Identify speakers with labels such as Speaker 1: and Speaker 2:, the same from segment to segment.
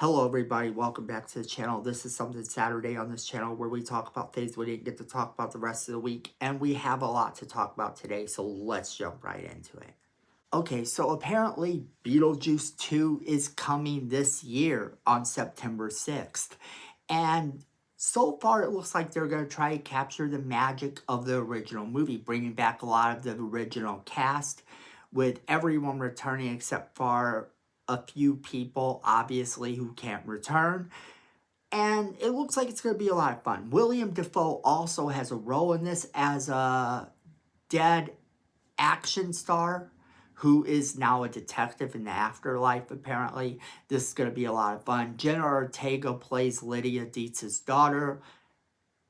Speaker 1: Hello everybody, welcome back to the channel. This is Something Saturday on this channel where we talk about things we didn't get to talk about the rest of the week. And we have a lot to talk about today, so let's jump right into it. Okay, so apparently Beetlejuice 2 is coming this year on September 6th. And so far it looks like they're going to try to capture the magic of the original movie, bringing back a lot of the original cast with everyone returning except for a few people, obviously, who can't return. And it looks like it's going to be a lot of fun. William Dafoe also has a role in this as a dead action star who is now a detective in the afterlife, apparently. This is going to be a lot of fun. Jenna Ortega plays Lydia Dietz's daughter,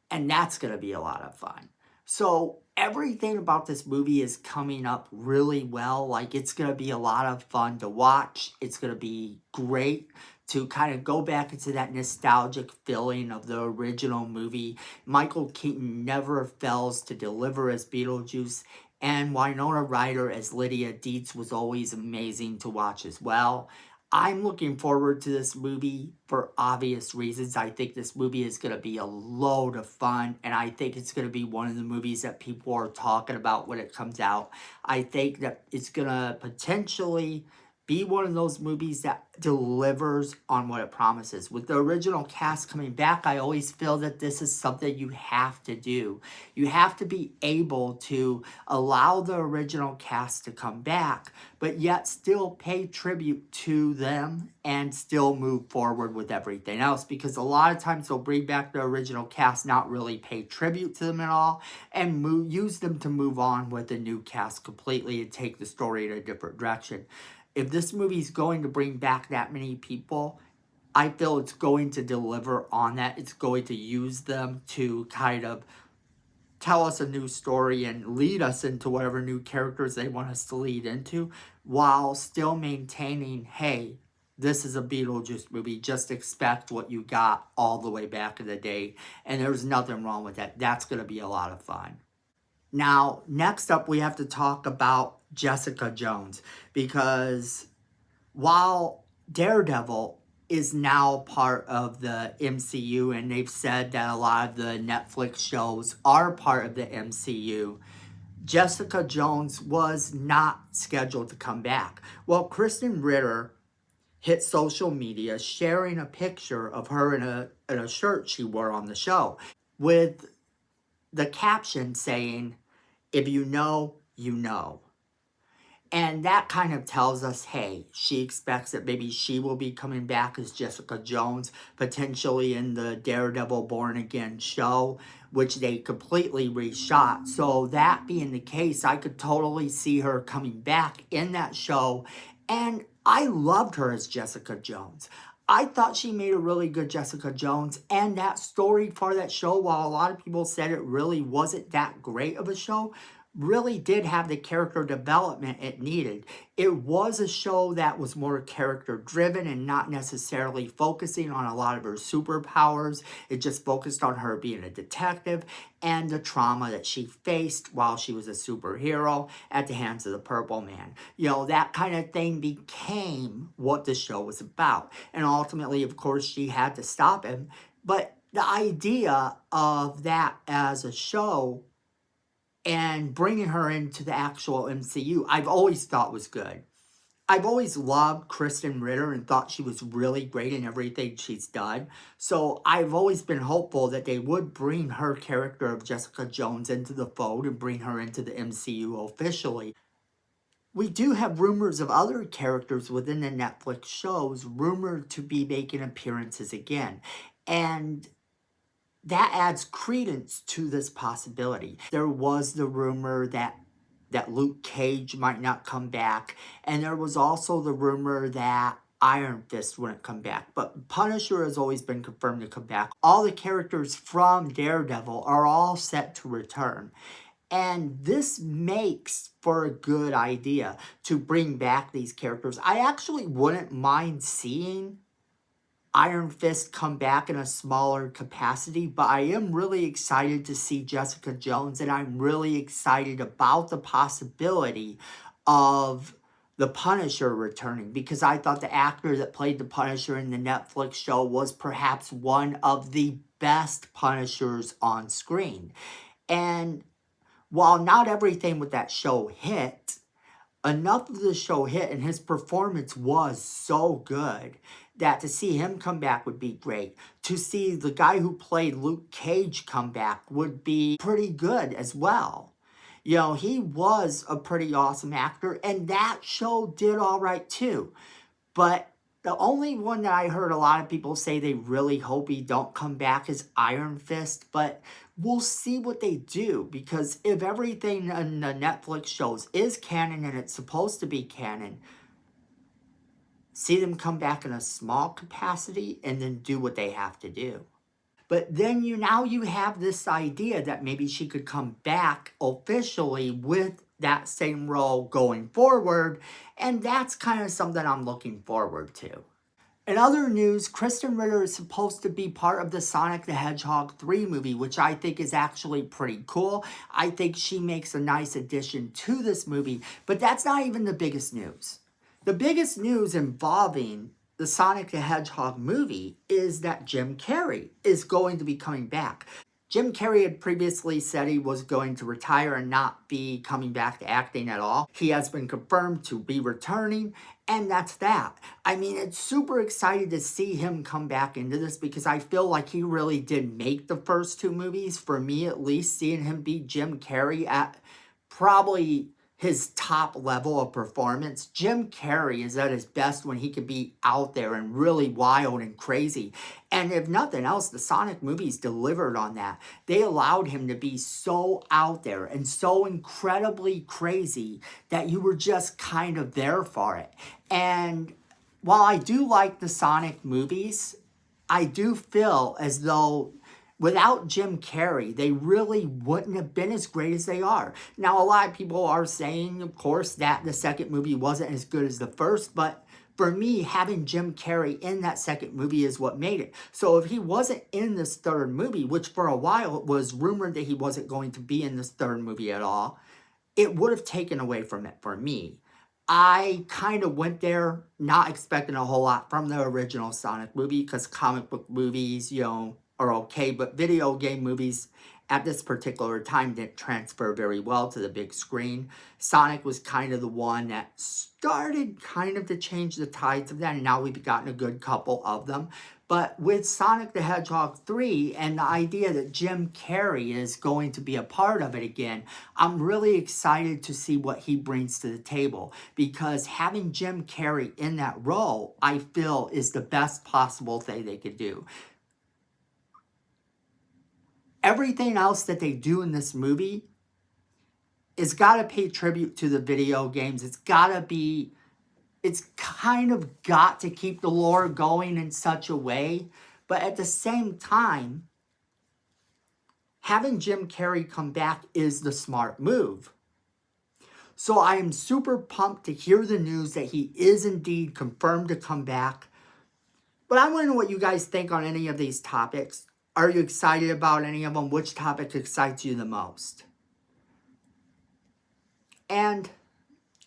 Speaker 1: and that's going to be a lot of fun. So everything about this movie is coming up really well. Like, it's going to be a lot of fun to watch. It's going to be great to kind of go back into that nostalgic feeling of the original movie. Michael Keaton never fails to deliver as Beetlejuice, and Winona Ryder as Lydia Dietz was always amazing to watch as well. I'm looking forward to this movie for obvious reasons. I think this movie is going to be a load of fun, and I think it's going to be one of the movies that people are talking about when it comes out. I think that it's going to potentially be one of those movies that delivers on what it promises. With the original cast coming back, I always feel that this is something you have to do. You have to be able to allow the original cast to come back, but yet still pay tribute to them and still move forward with everything else, because a lot of times they'll bring back the original cast, not really pay tribute to them at all, and use them to move on with the new cast completely and take the story in a different direction. If this movie is going to bring back that many people, I feel it's going to deliver on that. It's going to use them to kind of tell us a new story and lead us into whatever new characters they want us to lead into, while still maintaining, hey, this is a Beetlejuice movie. Just expect what you got all the way back in the day. And there's nothing wrong with that. That's going to be a lot of fun. Now, next up, we have to talk about Jessica Jones, because while Daredevil is now part of the MCU, and they've said that a lot of the Netflix shows are part of the MCU, Jessica Jones was not scheduled to come back. Well, Kristen Ritter hit social media sharing a picture of her in a shirt she wore on the show with the caption saying, "If you know, you know." And that kind of tells us, hey, she expects that maybe she will be coming back as Jessica Jones, potentially in the Daredevil Born Again show, which they completely reshot. So that being the case, I could totally see her coming back in that show. And I loved her as Jessica Jones. I thought she made a really good Jessica Jones, and that story for that show, while a lot of people said it really wasn't that great of a show, really did have the character development it needed. It was a show that was more character driven and not necessarily focusing on a lot of her superpowers. It just focused on her being a detective and the trauma that she faced while she was a superhero at the hands of the Purple Man. You know, that kind of thing became what the show was about. And ultimately, of course, she had to stop him. But the idea of that as a show and bringing her into the actual MCU, I've always thought was good. I've always loved Kristen Ritter and thought she was really great in everything she's done. So I've always been hopeful that they would bring her character of Jessica Jones into the fold and bring her into the MCU officially. We do have rumors of other characters within the Netflix shows rumored to be making appearances again. And that adds credence to this possibility. There was the rumor that Luke Cage might not come back, and there was also the rumor that Iron Fist wouldn't come back, but Punisher has always been confirmed to come back. All the characters from Daredevil are all set to return. And this makes for a good idea to bring back these characters. I actually wouldn't mind seeing Iron Fist come back in a smaller capacity, but I am really excited to see Jessica Jones, and I'm really excited about the possibility of the Punisher returning, because I thought the actor that played the Punisher in the Netflix show was perhaps one of the best Punishers on screen. And while not everything with that show hit, enough of the show hit and his performance was so good that to see him come back would be great. To see the guy who played Luke Cage come back would be pretty good as well. You know, he was a pretty awesome actor, and that show did all right too. But the only one that I heard a lot of people say they really hope he don't come back is Iron Fist. But we'll see what they do, because if everything in the Netflix shows is canon and it's supposed to be canon, see them come back in a small capacity and then do what they have to do. But then now you have this idea that maybe she could come back officially with that same role going forward, and that's kind of something I'm looking forward to. In other news, Kristen Ritter is supposed to be part of the Sonic the Hedgehog 3 movie, which I think is actually pretty cool. I think she makes a nice addition to this movie, but that's not even the biggest news. The biggest news involving the Sonic the Hedgehog movie is that Jim Carrey is going to be coming back. Jim Carrey had previously said he was going to retire and not be coming back to acting at all. He has been confirmed to be returning, and that's that. I mean, it's super excited to see him come back into this, because I feel like he really did make the first two movies. For me, at least, seeing him be Jim Carrey at probably his top level of performance. Jim Carrey is at his best when he can be out there and really wild and crazy. And if nothing else, the Sonic movies delivered on that. They allowed him to be so out there and so incredibly crazy that you were just kind of there for it. And while I do like the Sonic movies, I do feel as though without Jim Carrey, they really wouldn't have been as great as they are. Now, a lot of people are saying, of course, that the second movie wasn't as good as the first, but for me, having Jim Carrey in that second movie is what made it. So if he wasn't in this third movie, which for a while it was rumored that he wasn't going to be in this third movie at all, it would have taken away from it for me. I kind of went there not expecting a whole lot from the original Sonic movie, because comic book movies, you know, are okay, but video game movies at this particular time didn't transfer very well to the big screen. Sonic was kind of the one that started kind of to change the tides of that, and now we've gotten a good couple of them. But with Sonic the Hedgehog 3 and the idea that Jim Carrey is going to be a part of it again, I'm really excited to see what he brings to the table, because having Jim Carrey in that role, I feel, is the best possible thing they could do. Everything else that they do in this movie is got to pay tribute to the video games. It's kind of got to keep the lore going in such a way. But at the same time, having Jim Carrey come back is the smart move. So I am super pumped to hear the news that he is indeed confirmed to come back. But I want to know what you guys think on any of these topics. Are you excited about any of them? Which topic excites you the most? And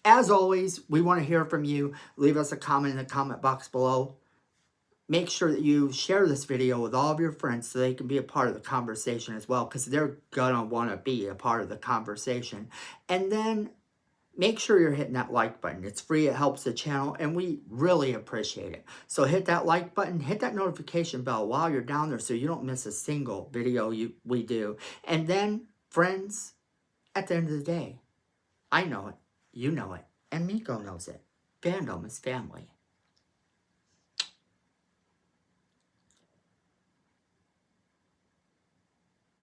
Speaker 1: as always, we want to hear from you. Leave us a comment in the comment box below. Make sure that you share this video with all of your friends so they can be a part of the conversation as well, because they're going to want to be a part of the conversation. And then make sure you're hitting that like button. It's free, it helps the channel, and we really appreciate it. So hit that like button, hit that notification bell while you're down there so you don't miss a single video we do. And then, friends, at the end of the day, I know it, you know it, and Miko knows it. Fandom is family.